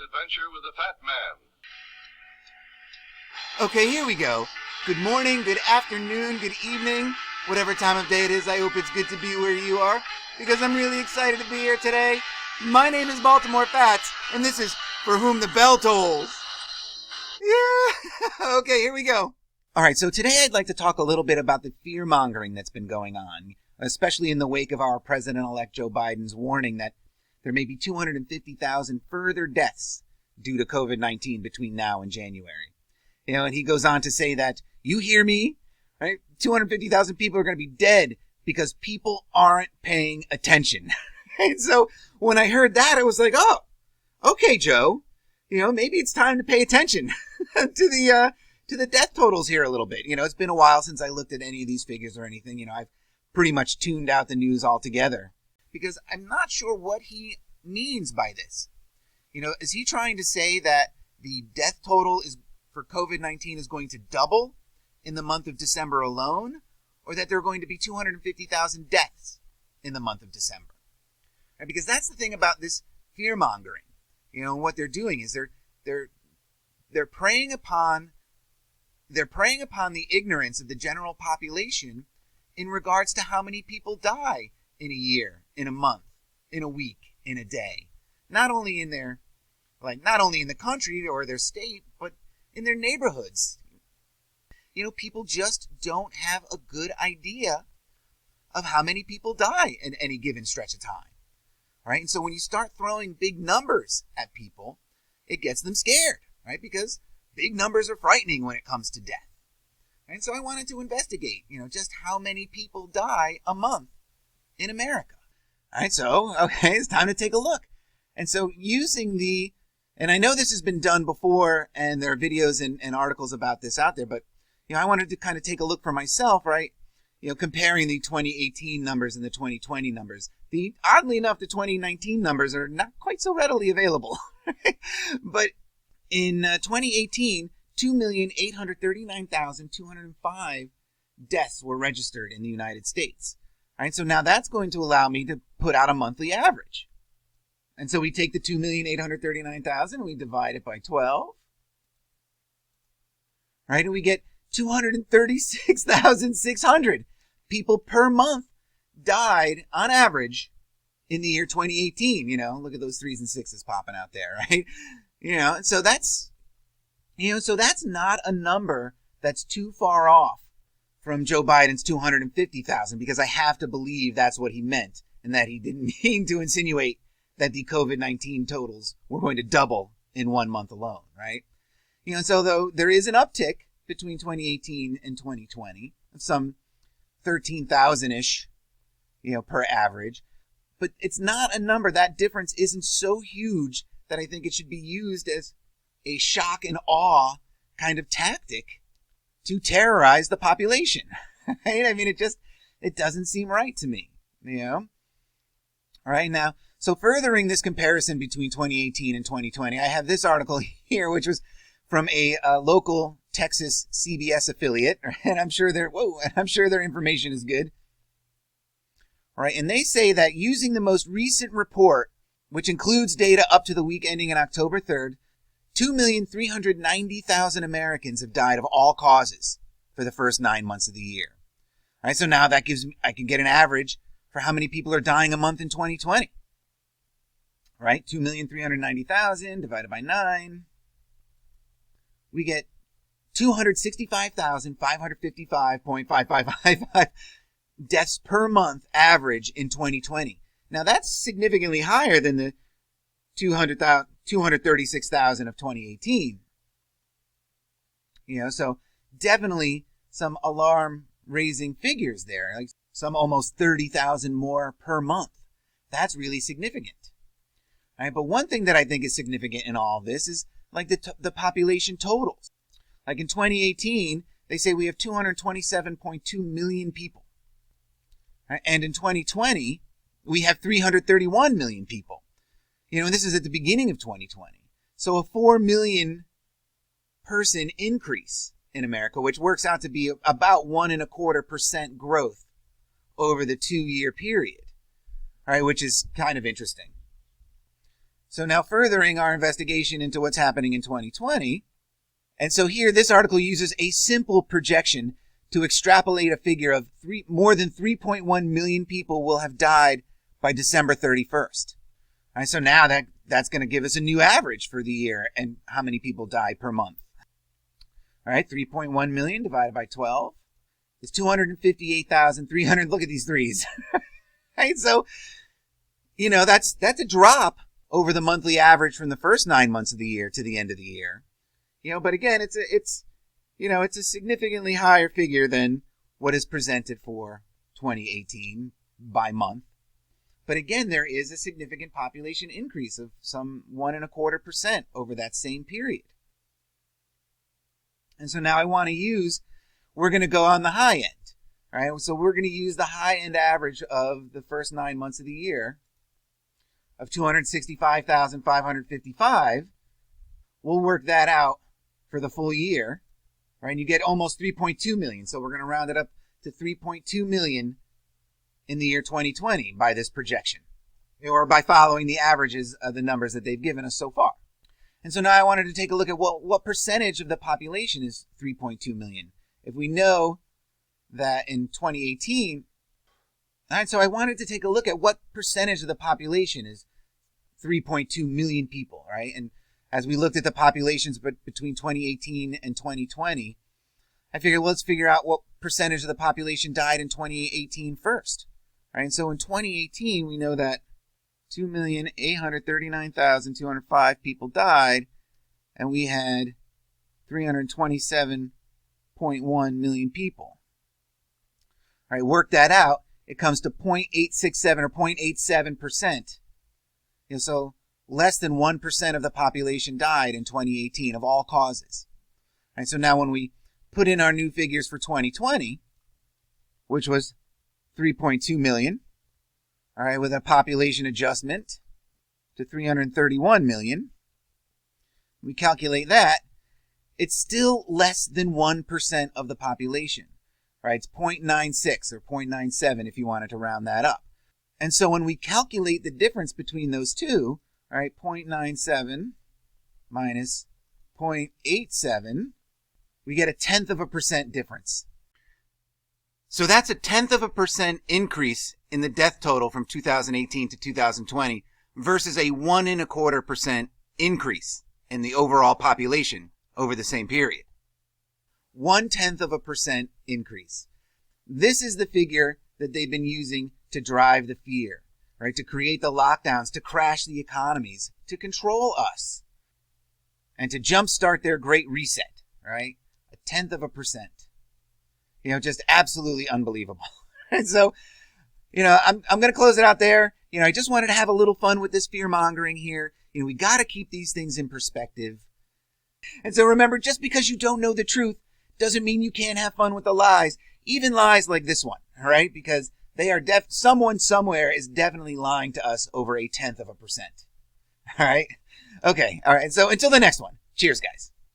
Adventure with the Fat Man. Okay, here we go. Good morning, good afternoon, good evening, whatever time of day it is. I hope it's good to be where you are, because I'm really excited to be here today. My name is Baltimore Fats, and this is For Whom the Bell Tolls. Yeah, okay, here we go. All right, so today I'd like to talk a little bit about the fear-mongering that's been going on, especially in the wake of our President-elect Joe Biden's warning that there may be 250,000 further deaths due to COVID-19 between now and January. You know, and he goes on to say that, you hear me, right? 250,000 people are going to be dead because people aren't paying attention. And so when I heard that, I was like, oh, okay, Joe, you know, maybe it's time to pay attention to the death totals here a little bit. You know, it's been a while since I looked at any of these figures or anything. You know, I've pretty much tuned out the news altogether because I'm not sure what he means by this. You know, is he trying to say that the death total is for COVID-19 is going to double in the month of December alone, or that there are going to be 250,000 deaths in the month of December? Right? Because that's the thing about this fear-mongering. You know, what they're doing is they're preying upon the ignorance of the general population in regards to how many people die in a year, in a month, in a week, in a day. Not only in the country or their state, but in their neighborhoods. You know, people just don't have a good idea of how many people die in any given stretch of time. Right? And so when you start throwing big numbers at people, it gets them scared, right? Because big numbers are frightening when it comes to death. And so I wanted to investigate, you know, just how many people die a month in America. All right, so, okay, it's time to take a look. And so and I know this has been done before, and there are videos and articles about this out there, but, you know, I wanted to kind of take a look for myself, right? You know, comparing the 2018 numbers and the 2020 numbers. Oddly enough, the 2019 numbers are not quite so readily available. But in 2018, 2,839,205 deaths were registered in the United States. All right, so now that's going to allow me to put out a monthly average. And so we take the 2,839,000 and we divide it by 12. Right, and we get 236,600 people per month died on average in the year 2018. You know, look at those 3s and 6s popping out there, right? You know, so that's not a number that's too far off from Joe Biden's 250,000, because I have to believe that's what he meant, and that he didn't mean to insinuate that the COVID-19 totals were going to double in 1 month alone, right? You know, so though there is an uptick between 2018 and 2020, some 13,000-ish, you know, per average, but it's not a number. That difference isn't so huge that I think it should be used as a shock and awe kind of tactic to terrorize the population. Right? I mean, it doesn't seem right to me, you know? All right, now, so furthering this comparison between 2018 and 2020, I have this article here, which was from a local Texas CBS affiliate, and I'm sure their information is good. All right, and they say that using the most recent report, which includes data up to the week ending on October 3rd, 2,390,000 Americans have died of all causes for the first 9 months of the year. All right, so now that I can get an average for how many people are dying a month in 2020. Right, 2,390,000 divided by 9. We get 265,555.5555 deaths per month average in 2020. Now that's significantly higher than the 236,000 of 2018. You know, so definitely some alarm-raising figures there, like some almost 30,000 more per month. That's really significant. All right, but one thing that I think is significant in all of this is like the population totals. Like in 2018, they say we have 227.2 million people. Right? And in 2020, we have 331 million people. You know, and this is at the beginning of 2020. So a 4 million person increase in America, which works out to be about 1.25% growth over the 2-year period. All right, which is kind of interesting. So now furthering our investigation into what's happening in 2020, and so here this article uses a simple projection to extrapolate a figure of more than 3.1 million people will have died by December 31st. All right, so now that's going to give us a new average for the year and how many people die per month. All right, 3.1 million divided by 12 is 258,300. Look at these threes. Right, so, that's a drop over the monthly average from the first 9 months of the year to the end of the year. But again, it's a significantly higher figure than what is presented for 2018 by month. But again, there is a significant population increase of some 1.25% over that same period. And so now we're going to go on the high end. All right, so we're going to use the high end average of the first 9 months of the year of 265,555. We'll work that out for the full year, right? And you get almost 3.2 million. So we're going to round it up to 3.2 million in the year 2020 by this projection, or by following the averages of the numbers that they've given us so far. And so now I wanted to take a look at what percentage of the population is 3.2 million. If we know that in 2018, all right, so I wanted to take a look at what percentage of the population is 3.2 million people, right? And as we looked at the populations between 2018 and 2020, I figured, let's figure out what percentage of the population died in 2018 first. Right? And so in 2018, we know that 2,839,205 people died, and we had 327.1 million people. All right, work that out. It comes to 0.867 or 0.87%. So less than 1% of the population died in 2018 of all causes. All right, so now when we put in our new figures for 2020, which was 3.2 million, all right, with a population adjustment to 331 million, we calculate that, it's still less than 1% of the population, right? It's 0.96 or 0.97 if you wanted to round that up. And so when we calculate the difference between those two, all right, 0.97 minus 0.87, we get 0.1% difference. So that's 0.1% increase in the death total from 2018 to 2020 versus a 1.25% increase in the overall population over the same period. 0.1% increase. This is the figure that they've been using to drive the fear, right? To create the lockdowns, to crash the economies, to control us, and to jumpstart their great reset, right? 0.1%. Just absolutely unbelievable. And so, I'm going to close it out there. I just wanted to have a little fun with this fear mongering here. We got to keep these things in perspective. And so remember, just because you don't know the truth doesn't mean you can't have fun with the lies, even lies like this one, all right? Because they are someone somewhere is definitely lying to us over 0.1%. All right? Okay. All right. So until the next one. Cheers, guys.